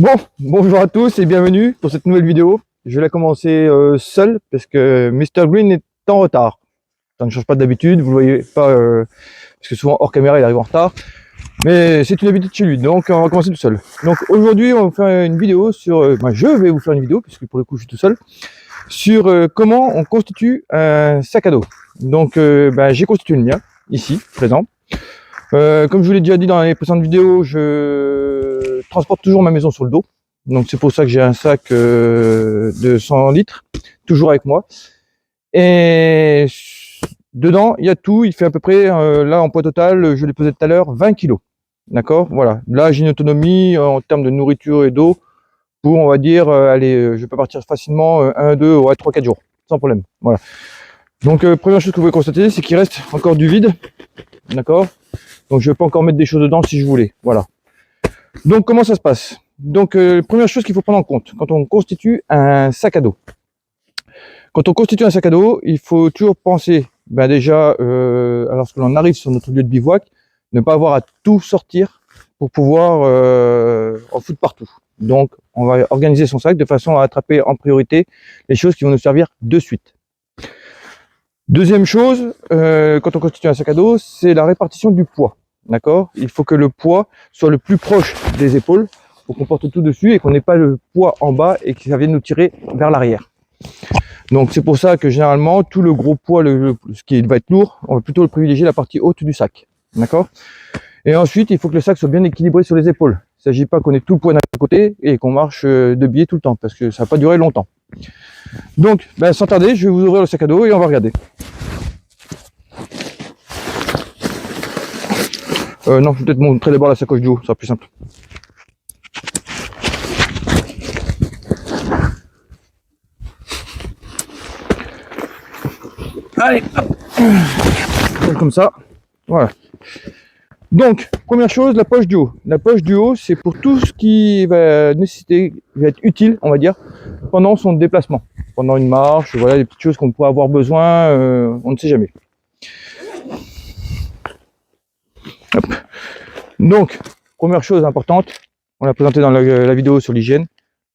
Bon, bonjour à tous et bienvenue pour cette nouvelle vidéo. Je vais la commencer seul parce que Mr Green est en retard. Ça ne change pas d'habitude, vous le voyez pas parce que souvent hors caméra il arrive en retard. Mais c'est une habitude chez lui, donc on va commencer tout seul. Donc aujourd'hui on va faire une vidéo sur, je vais vous faire une vidéo puisque pour le coup je suis tout seul, sur comment on constitue un sac à dos. Donc j'ai constitué le mien, ici, présent. Comme je vous l'ai déjà dit dans les précédentes vidéos, je transporte toujours ma maison sur le dos. Donc c'est pour ça que j'ai un sac de 100 litres, toujours avec moi. Et dedans, il y a tout, il fait à peu près, là en poids total, je l'ai pesé tout à l'heure, 20 kg. D'accord. Voilà. Là, j'ai une autonomie en termes de nourriture et d'eau pour, on va dire, allez, je peux partir facilement 1, 2, ouais, 3, 4 jours, sans problème. Voilà. Donc, première chose que vous pouvez constater, c'est qu'il reste encore du vide. D'accord. Donc, je peux encore mettre des choses dedans si je voulais. Voilà. Donc, comment ça se passe? Donc, première chose qu'il faut prendre en compte quand on constitue un sac à dos. Quand on constitue un sac à dos, il faut toujours penser, déjà, lorsque l'on arrive sur notre lieu de bivouac, ne pas avoir à tout sortir pour pouvoir en foutre partout. Donc, on va organiser son sac de façon à attraper en priorité les choses qui vont nous servir de suite. Deuxième chose, quand on constitue un sac à dos, c'est la répartition du poids. D'accord? Il faut que le poids soit le plus proche des épaules pour qu'on porte tout dessus et qu'on n'ait pas le poids en bas et que ça vienne nous tirer vers l'arrière. Donc c'est pour ça que généralement tout le gros poids, ce qui va être lourd, on va plutôt privilégier la partie haute du sac. D'accord? Et ensuite, il faut que le sac soit bien équilibré sur les épaules. Il ne s'agit pas qu'on ait tout le poids d'un côté et qu'on marche de biais tout le temps parce que ça ne va pas durer longtemps. Donc, sans tarder, je vais vous ouvrir le sac à dos et on va regarder. Non, je vais peut-être montrer d'abord la sacoche du haut, ça sera plus simple. Allez, hop, comme ça, voilà. Donc, première chose, la poche du haut. La poche du haut, c'est pour tout ce qui va être utile, on va dire, pendant son déplacement. Pendant une marche, voilà, les petites choses qu'on pourrait avoir besoin, on ne sait jamais. Hop. Donc, première chose importante, on l'a présenté dans la vidéo sur l'hygiène,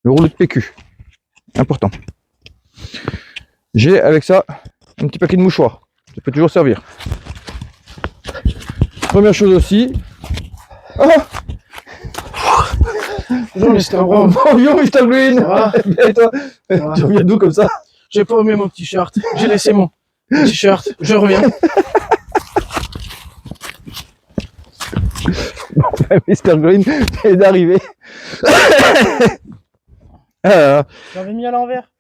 le rouleau de PQ. Important. J'ai avec ça un petit paquet de mouchoirs. Ça peut toujours servir. Première chose aussi. Oh, bonjour Mr. Brown. Bonjour Mr. Green. Ça va? Et toi? Tu reviens d'où comme ça? J'ai pas remis mon t-shirt. J'ai laissé mon t-shirt. Je reviens. Bon, Mr. Green est d'arriver. J'avais mis à l'envers.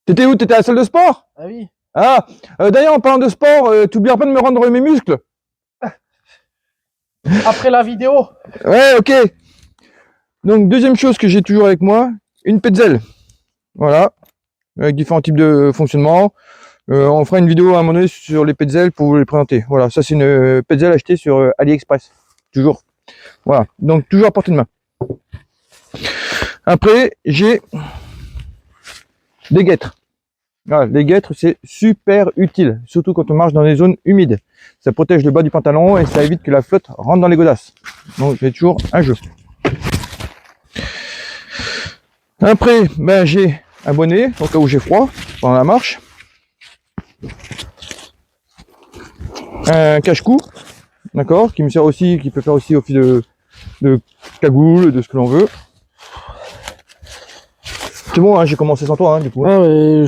T'étais où? T'étais à la salle de sport? Ah oui. Ah, d'ailleurs en parlant de sport, t'oublieras pas de me rendre mes muscles. Après la vidéo. Ouais, ok. Donc deuxième chose que j'ai toujours avec moi, une Petzl. Voilà, avec différents types de fonctionnement. On fera une vidéo à un moment donné sur les Petzl pour vous les présenter. Voilà, ça c'est une Petzl achetée sur AliExpress. Toujours. Voilà, donc toujours à portée de main. Après, j'ai des guêtres. Voilà, les guêtres c'est super utile, surtout quand on marche dans des zones humides. Ça protège le bas du pantalon et ça évite que la flotte rentre dans les godasses. Donc c'est toujours un jeu. Après, j'ai un bonnet au cas où j'ai froid pendant la marche. Un cache-cou, d'accord, qui me sert aussi, qui peut faire aussi office de cagoule, de ce que l'on veut. C'est bon, hein, j'ai commencé sans toi, hein, du coup. Ah ouais,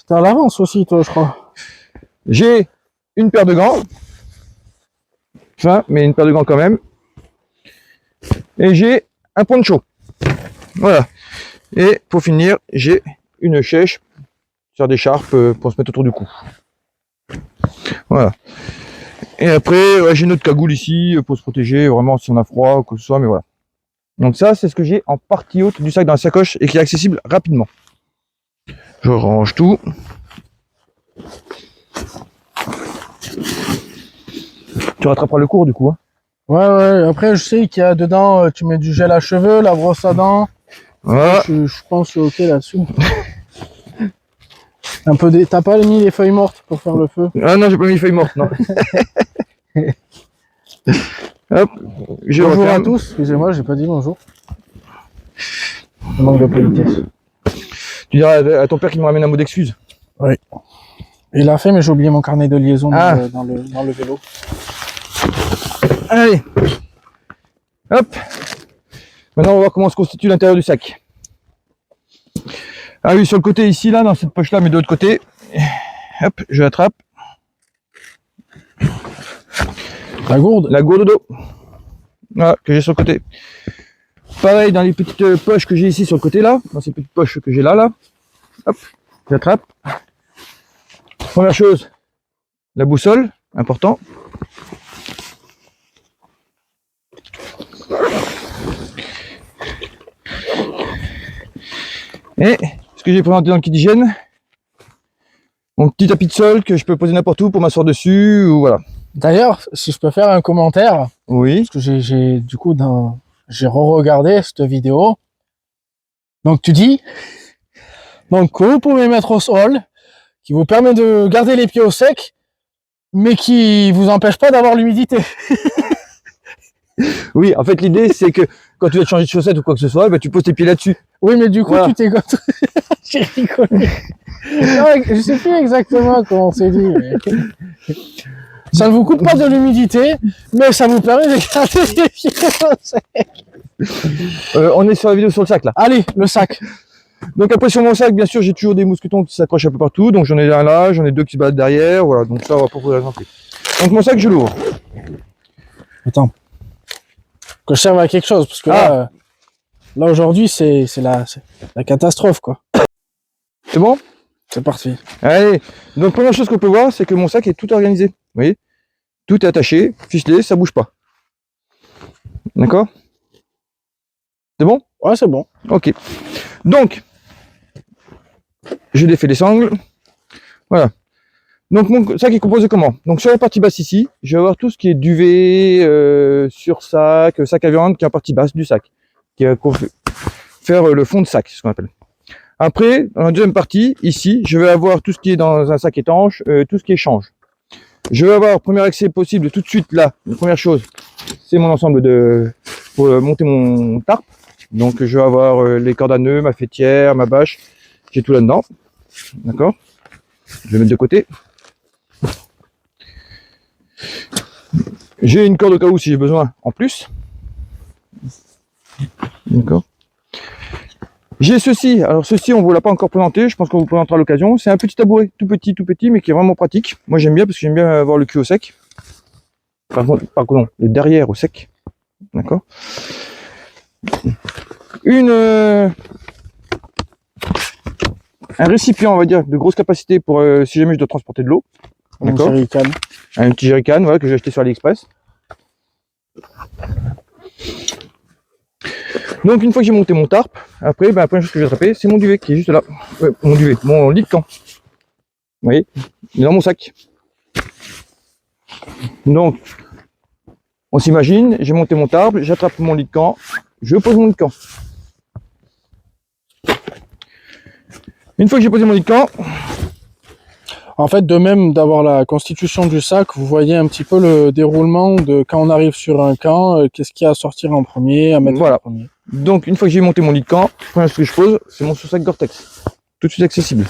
t'es à l'avance aussi, toi, je crois. J'ai une paire de gants. Enfin, mais une paire de gants quand même. Et j'ai un poncho. Voilà. Et pour finir, j'ai une chèche sur des charpes pour se mettre autour du cou. Voilà. Et après, ouais, j'ai une autre cagoule ici pour se protéger, vraiment si on a froid ou quoi que ce soit, mais voilà. Donc ça, c'est ce que j'ai en partie haute du sac dans la sacoche et qui est accessible rapidement. Je range tout. Tu rattraperas le cours du coup. Hein. Ouais, après, je sais qu'il y a dedans, tu mets du gel à cheveux, la brosse à dents. Voilà. Je pense que c'est ok là-dessus. Un peu T'as pas mis les feuilles mortes pour faire le feu? Ah non, j'ai pas mis les feuilles mortes, non. Hop, je bonjour referme. à tous, excusez-moi, j'ai pas dit bonjour. Manque de politesse. Tu diras à ton père qu'il me ramène un mot d'excuse. Il l'a fait, mais j'ai oublié mon carnet de liaison Ah. dans le vélo. Allez. Hop. Maintenant, on va voir comment se constitue l'intérieur du sac. Ah oui, sur le côté ici, là, dans cette poche-là, mais de l'autre côté. Hop, je l'attrape. La gourde. La gourde d'eau. Voilà, que j'ai sur le côté. Pareil, dans les petites poches que j'ai ici sur le côté, là. Dans ces petites poches que j'ai là. Hop, j'attrape. Première chose, la boussole, important. Et ce que j'ai présenté dans le kit d'hygiène, mon petit tapis de sol que je peux poser n'importe où pour m'asseoir dessus, ou voilà. D'ailleurs, si je peux faire un commentaire, Oui. parce que j'ai re-regardé cette vidéo. Donc tu dis, donc que vous pouvez mettre au sol, qui vous permet de garder les pieds au sec, mais qui vous empêche pas d'avoir l'humidité. Oui, en fait, l'idée, c'est que quand tu vas te changer de chaussettes ou quoi que ce soit, bah, tu poses tes pieds là-dessus. Oui, mais du coup, Voilà. tu t'es j'ai rigolé. Non, je sais plus exactement comment on s'est dit. Mais... Ça ne vous coupe pas de l'humidité, mais ça vous permet de garder les pieds au sec. On est sur la vidéo sur le sac, là. Allez, le sac. Donc après, sur mon sac, bien sûr, j'ai toujours des mousquetons qui s'accrochent un peu partout. Donc j'en ai un là, j'en ai deux qui se baladent derrière. Voilà, donc ça, on va pas vous raconter. Donc mon sac, je l'ouvre. Attends. Que je serve à quelque chose, parce que là aujourd'hui, c'est la catastrophe, quoi. C'est bon? C'est parti. Allez. Donc première chose qu'on peut voir, c'est que mon sac est tout organisé. Vous voyez? Tout est attaché, ficelé, ça bouge pas. D'accord? C'est bon? Ouais, c'est bon. Ok. Donc, je défais les sangles. Voilà. Donc mon sac est composé comment? Donc sur la partie basse ici, je vais avoir tout ce qui est duvet, sur-sac, sac à viande, qui est en partie basse du sac. Qui va faire le fond de sac, c'est ce qu'on appelle. Après, dans la deuxième partie, ici, je vais avoir tout ce qui est dans un sac étanche, tout ce qui est change. Je vais avoir, premier accès possible, tout de suite là, la première chose, c'est mon ensemble pour monter mon tarp. Donc je vais avoir les cordes à nœuds, ma fêtière, ma bâche, j'ai tout là-dedans. D'accord? Je vais mettre de côté. J'ai une corde au cas où si j'ai besoin en plus. D'accord? J'ai ceci, alors ceci on ne vous l'a pas encore présenté, je pense qu'on vous présentera à l'occasion. C'est un petit tabouret, tout petit, mais qui est vraiment pratique. Moi j'aime bien parce que j'aime bien avoir le cul au sec. Par contre, le derrière au sec. D'accord? Un récipient, on va dire, de grosse capacité pour si jamais je dois transporter de l'eau. D'accord? Un petit jerrycan, voilà, que j'ai acheté sur AliExpress. Donc une fois que j'ai monté mon tarp, après, la première chose que je vais attraper, c'est mon duvet qui est juste là. Mon lit de camp. Vous voyez? Il est dans mon sac. Donc, on s'imagine, j'ai monté mon tarp, j'attrape mon lit de camp, je pose mon lit de camp. Une fois que j'ai posé mon lit de camp, en fait, de même d'avoir la constitution du sac, vous voyez un petit peu le déroulement de quand on arrive sur un camp, qu'est-ce qu'il y a à sortir en premier, à mettre voilà. en premier. Donc une fois que j'ai monté mon lit de camp, la première chose que je pose, c'est mon sous-sac Gore-Tex. Tout de suite accessible.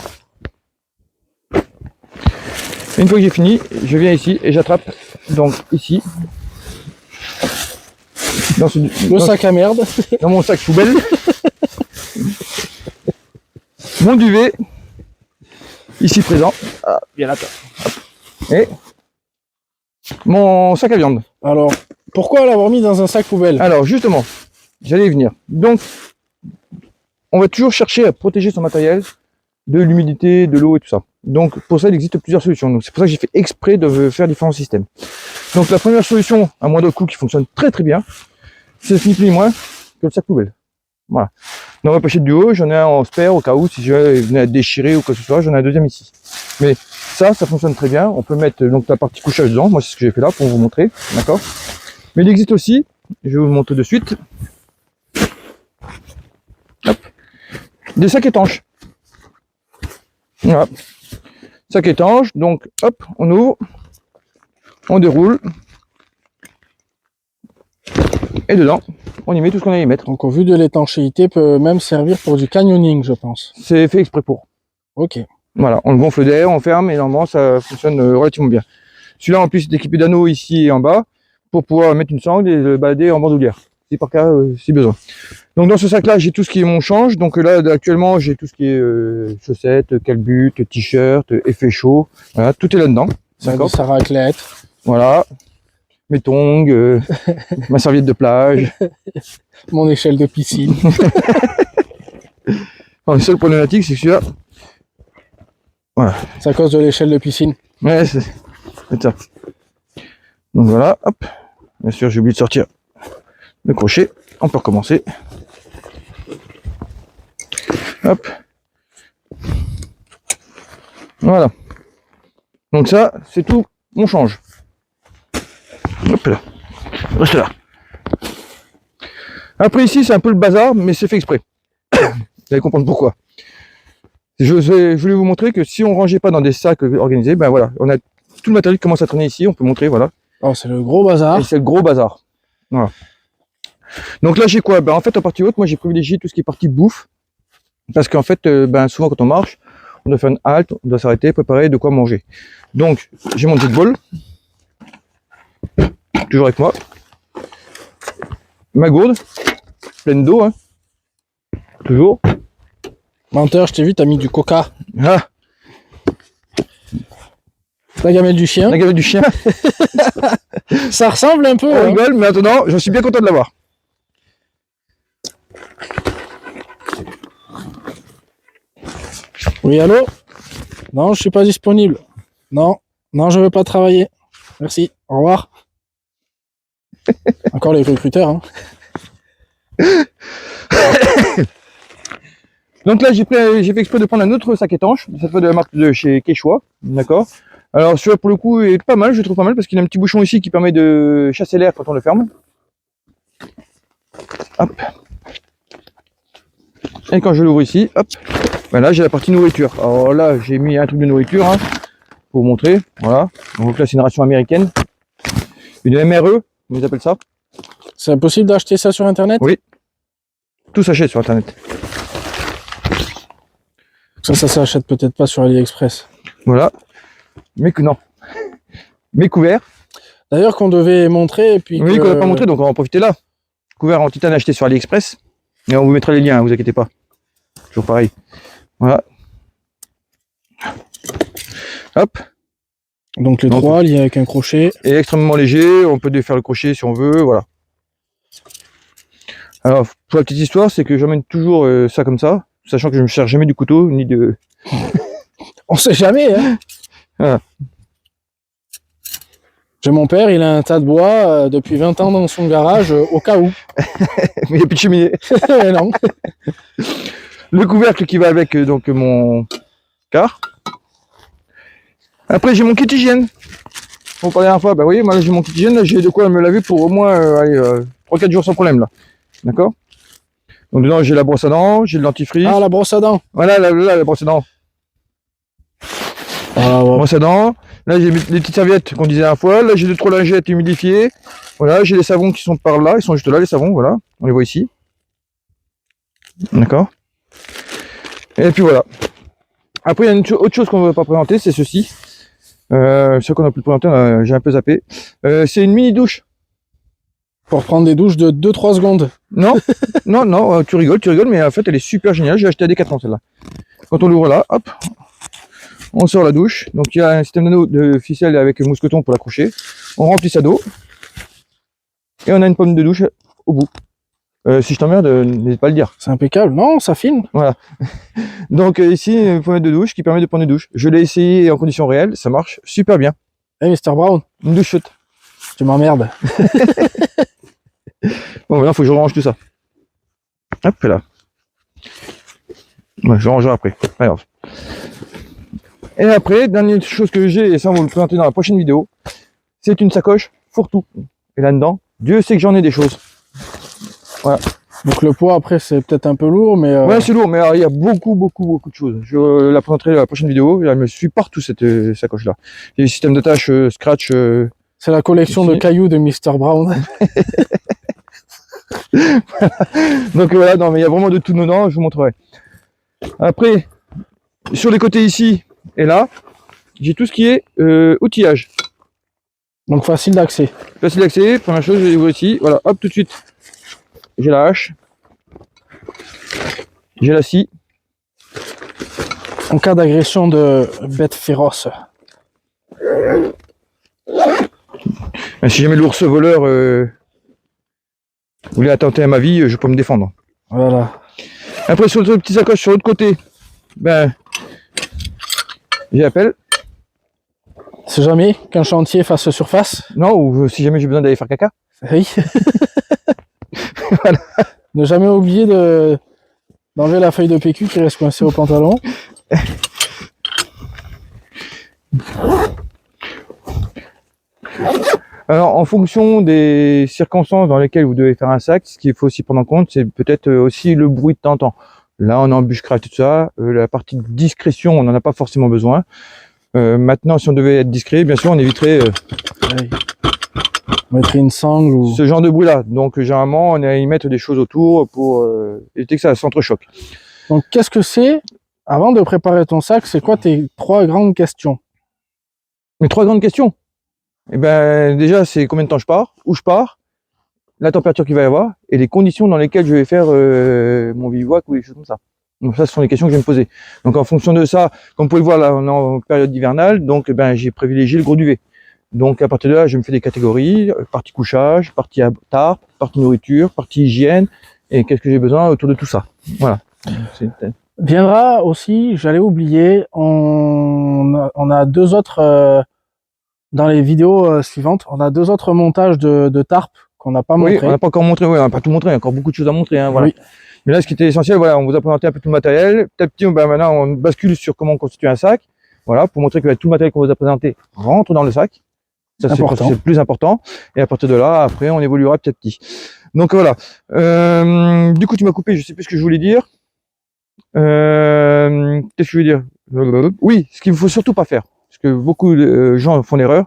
Une fois que j'ai fini, je viens ici et j'attrape, donc ici, dans sac à merde, dans mon sac poubelle, mon duvet, ici présent, bien là, et mon sac à viande. Alors, pourquoi l'avoir mis dans un sac poubelle? Alors justement, j'allais y venir. Donc, on va toujours chercher à protéger son matériel de l'humidité, de l'eau et tout ça. Donc pour ça, il existe plusieurs solutions. Donc c'est pour ça que j'ai fait exprès de faire différents systèmes. Donc la première solution, à moindre coût, qui fonctionne très très bien, c'est ni plus ni moins que le sac poubelle. Voilà. Dans ma pochette du haut, j'en ai un en spare au cas où si je venais à déchirer ou quoi que ce soit, j'en ai un deuxième ici. Mais ça fonctionne très bien. On peut mettre donc la partie couchage dedans. Moi, c'est ce que j'ai fait là pour vous montrer. D'accord? Mais il existe aussi, je vais vous le montrer de suite, hop, des sacs étanches. Voilà. Sac étanche, donc hop, on ouvre, on déroule, et dedans, on y met tout ce qu'on a à y mettre. Donc au vu de l'étanchéité, peut même servir pour du canyoning, je pense. C'est fait exprès pour. Ok. Voilà, on le gonfle d'air, on ferme et normalement ça fonctionne relativement bien. Celui-là en plus est équipé d'anneaux ici et en bas pour pouvoir mettre une sangle et le balader en bandoulière, si par cas, si besoin. Donc dans ce sac-là, j'ai tout ce qui est mon change. Donc là, actuellement, j'ai tout ce qui est chaussettes, calbutes, t-shirt, effet chaud. Voilà, tout est là-dedans. D'accord. Sa raclette. Voilà. Mes tongs, ma serviette de plage. Mon échelle de piscine. La seule problématique, c'est que celui-là... Voilà. C'est à cause de l'échelle de piscine. Ouais, c'est ça. Donc voilà, hop. Bien sûr, j'ai oublié de sortir le crochet. On peut recommencer. Hop. Voilà. Donc ça, c'est tout mon change. Hop là. Reste là. Après ici, c'est un peu le bazar, mais c'est fait exprès. Vous allez comprendre pourquoi. Je voulais vous montrer que si on rangeait pas dans des sacs organisés, ben voilà, on a tout le matériel qui commence à traîner ici, on peut montrer, voilà. Oh, c'est le gros bazar. Et c'est le gros bazar. Voilà. Donc là, j'ai quoi? Ben en fait, en partie haute, moi j'ai privilégié tout ce qui est partie bouffe. Parce qu'en fait, ben souvent quand on marche, on doit faire une halte, on doit s'arrêter, préparer de quoi manger. Donc, j'ai mon jet ball. Toujours avec moi. Ma gourde, pleine d'eau, hein. Toujours. Menteur, je t'ai vu, t'as mis du coca. Ah, La gamelle du chien. la gamelle du chien. Ça ressemble un peu. On Hein. rigole, mais maintenant, j'en suis bien content de l'avoir. Oui, allô? Non, je suis pas disponible. Non, non, je veux pas travailler. Merci. Au revoir. Encore les recruteurs, hein. Donc là, j'ai fait exprès de prendre un autre sac étanche, cette fois de la marque de chez Quechua, d'accord. Alors celui-là pour le coup est pas mal, je trouve pas mal parce qu'il a un petit bouchon ici qui permet de chasser l'air quand on le ferme. Hop. Et quand je l'ouvre ici, hop, ben là j'ai la partie nourriture. Alors là j'ai mis un truc de nourriture hein, pour vous montrer, voilà. Donc là c'est une ration américaine, une MRE, on les appelle ça. C'est impossible d'acheter ça sur internet? Oui. Tout s'achète sur internet. Ça s'achète peut-être pas sur AliExpress. Voilà. Mais que non. Mes couverts. D'ailleurs qu'on devait montrer et puis Oui, qu'on n'a pas montré, donc on va en profiter là. Couvert en titane acheté sur AliExpress. Et on vous mettra les liens, hein, vous inquiétez pas. Toujours pareil. Voilà. Hop. Donc les Donc, trois liés avec un crochet. Et extrêmement léger, on peut défaire le crochet si on veut, voilà. Alors, pour la petite histoire, c'est que j'emmène toujours ça comme ça, sachant que je ne me cherche jamais du couteau, ni de... On sait jamais, hein. Voilà. J'ai mon père, il a un tas de bois depuis 20 ans dans son garage, au cas où. Mais il n'y a plus de cheminée. Non. Le couvercle qui va avec donc mon car. Après j'ai mon kit hygiène. On parlait la dernière fois, bah oui, moi là j'ai mon kit hygiène, là j'ai de quoi me laver pour au moins 3-4 jours sans problème là. D'accord. Donc dedans j'ai la brosse à dents, j'ai le dentifrice. Ah, la brosse à dents. Voilà la brosse à dents. Ah, ouais. Brosse à dents. Là j'ai les petites serviettes qu'on disait la dernière fois. Là j'ai 2-3 lingettes humidifiées. Voilà, j'ai les savons qui sont par là, ils sont juste là les savons, voilà. On les voit ici. D'accord. Et puis voilà. Après, il y a une autre chose qu'on ne va pas présenter, c'est ceci. Ce qu'on a pu présenter, j'ai un peu zappé. C'est une mini douche. Pour prendre des douches de 2-3 secondes. Non, non, tu rigoles, mais en fait, elle est super géniale. J'ai acheté à Decathlon celle-là. Quand on l'ouvre là, hop, on sort la douche. Donc il y a un système d'anneau de ficelle avec mousqueton pour l'accrocher. On remplit ça d'eau. Et on a une pomme de douche au bout. Si je t'emmerde, n'hésite pas à le dire. C'est impeccable. Non, ça filme. Voilà. Donc ici, une pommette de douche qui permet de prendre une douche. Je l'ai essayé en conditions réelles, ça marche super bien. Eh, Mr. Brown, Une douche chaude. tu m'emmerdes. Bon, maintenant, il faut que je range tout ça. Hop là. Ouais, je rangerai après. Pas grave. Et après, dernière chose que j'ai, et ça on va vous le présenter dans la prochaine vidéo, c'est une sacoche fourre-tout. Et là-dedans, Dieu sait que j'en ai des choses. Voilà. Donc le poids après c'est peut-être un peu lourd, mais Ouais, c'est lourd, mais il y a beaucoup de choses. Je la présenterai dans la prochaine vidéo. Elle me suit partout cette sacoche-là. Il y a des systèmes d'attache scratch. c'est la collection de cailloux de Mr. Brown. Donc voilà, non mais il y a vraiment de tout dedans, je vous montrerai. Après, sur les côtés ici et là, j'ai tout ce qui est outillage. Donc facile d'accès. Facile d'accès, première chose, je vais vous ici, voilà, hop, tout de suite. J'ai la hache. J'ai la scie. En cas d'agression de bêtes féroces. Si jamais l'ours voleur voulait attenter à ma vie, je peux me défendre. Voilà. Après, sur le petit sacoche sur l'autre côté, ben, j'ai la pelle. Si jamais qu'un chantier fasse surface. Non, ou si jamais j'ai besoin d'aller faire caca. Oui. Voilà. Ne jamais oublier d'enlever la feuille de PQ qui reste coincée au pantalon. Alors, en fonction des circonstances dans lesquelles vous devez faire un sac, ce qu'il faut aussi prendre en compte, c'est peut-être aussi le bruit de temps en temps. Là, on est en bushcraft et tout ça. La partie de discrétion, on n'en a pas forcément besoin. Maintenant, si on devait être discret, bien sûr, on éviterait On mettrait une sangle ou... ce genre de bruit-là. Donc, généralement, on est à y mettre des choses autour pour éviter que ça s'entrechoque. Donc, qu'est-ce que c'est? Avant de préparer ton sac, c'est quoi tes 3 grandes questions? Mes 3 grandes questions. Eh ben, déjà, c'est combien de temps je pars, où je pars, la température qu'il va y avoir et les conditions dans lesquelles je vais faire mon bivouac ou des choses comme ça. Donc ça, ce sont les questions que je vais me poser. Donc en fonction de ça, comme vous pouvez le voir là, on est en période hivernale, donc ben j'ai privilégié le gros duvet. Donc à partir de là, je me fais des catégories, partie couchage, partie tarp, partie nourriture, partie hygiène, et qu'est-ce que j'ai besoin autour de tout ça. Voilà. Viendra aussi, j'allais oublier, on a 2 autres, dans les vidéos suivantes, on a 2 autres montages de tarp qu'on n'a pas montré. Oui, on n'a pas encore montré, oui, on n'a pas tout montré, il y a encore beaucoup de choses à montrer, hein, voilà. Oui. Mais là, ce qui était essentiel, voilà, on vous a présenté un peu tout le matériel. Petit à petit, ben, maintenant, on bascule sur comment constituer un sac. Voilà, pour montrer que tout le matériel qu'on vous a présenté rentre dans le sac. Ça, c'est le plus important. Et à partir de là, après, on évoluera petit à petit. Donc voilà. Du coup, tu m'as coupé, je sais plus ce que je voulais dire. Qu'est-ce que je veux dire? Oui, ce qu'il ne faut surtout pas faire, parce que beaucoup de gens font l'erreur,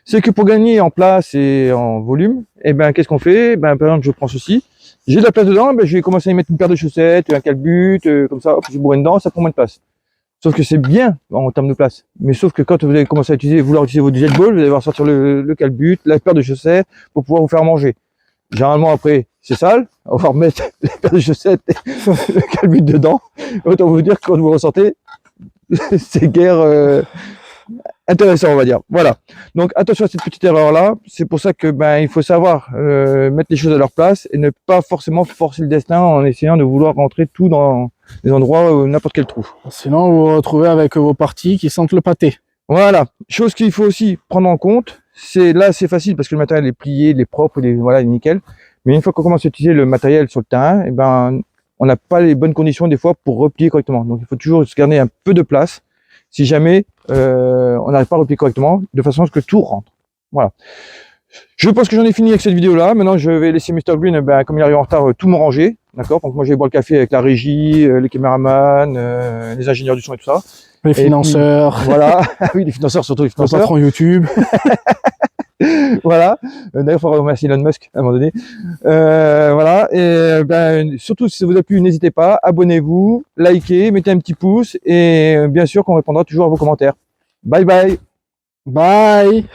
c'est que pour gagner en place et en volume, eh ben, qu'est-ce qu'on fait? Ben, par exemple, je prends ceci. J'ai de la place dedans, ben, je vais commencer à y mettre une paire de chaussettes, un calbut, comme ça, hop, je bourre dedans, ça prend moins de place. Sauf que c'est bien en termes de place. Mais sauf que quand vous allez commencer à vouloir utiliser votre jet ball, vous allez devoir sortir le calbut, la paire de chaussettes pour pouvoir vous faire manger. Généralement, après, c'est sale. On va remettre la paire de chaussettes et le calbut dedans. Autant vous dire que quand vous ressortez, c'est guère intéressant, on va dire. Voilà. Donc attention à cette petite erreur là. C'est pour ça que ben il faut savoir mettre les choses à leur place et ne pas forcément forcer le destin en essayant de vouloir rentrer tout dans des endroits où n'importe quel trou. Sinon vous vous retrouvez avec vos parties qui sentent le pâté. Voilà. Chose qu'il faut aussi prendre en compte, c'est là c'est facile parce que le matériel est plié, il est propre, voilà, il est nickel. Mais une fois qu'on commence à utiliser le matériel sur le terrain, et ben on n'a pas les bonnes conditions des fois pour replier correctement. Donc il faut toujours se garder un peu de place si jamais on n'arrive pas à replier correctement, de façon à ce que tout rentre. Voilà. Je pense que j'en ai fini avec cette vidéo là. Maintenant je vais laisser Mr Green, ben, comme il arrive en retard, tout me ranger. D'accord. Donc moi je vais boire le café avec la régie, les caméramans, les ingénieurs du son et tout ça. Les financeurs. Puis, voilà. Oui, les financeurs, surtout les financeurs. Le patron YouTube. Voilà. D'ailleurs, il faudra remercier Elon Musk à un moment donné. Voilà. Et ben, surtout, si ça vous a plu, n'hésitez pas, abonnez-vous, likez, mettez un petit pouce et bien sûr qu'on répondra toujours à vos commentaires. Bye bye. Bye.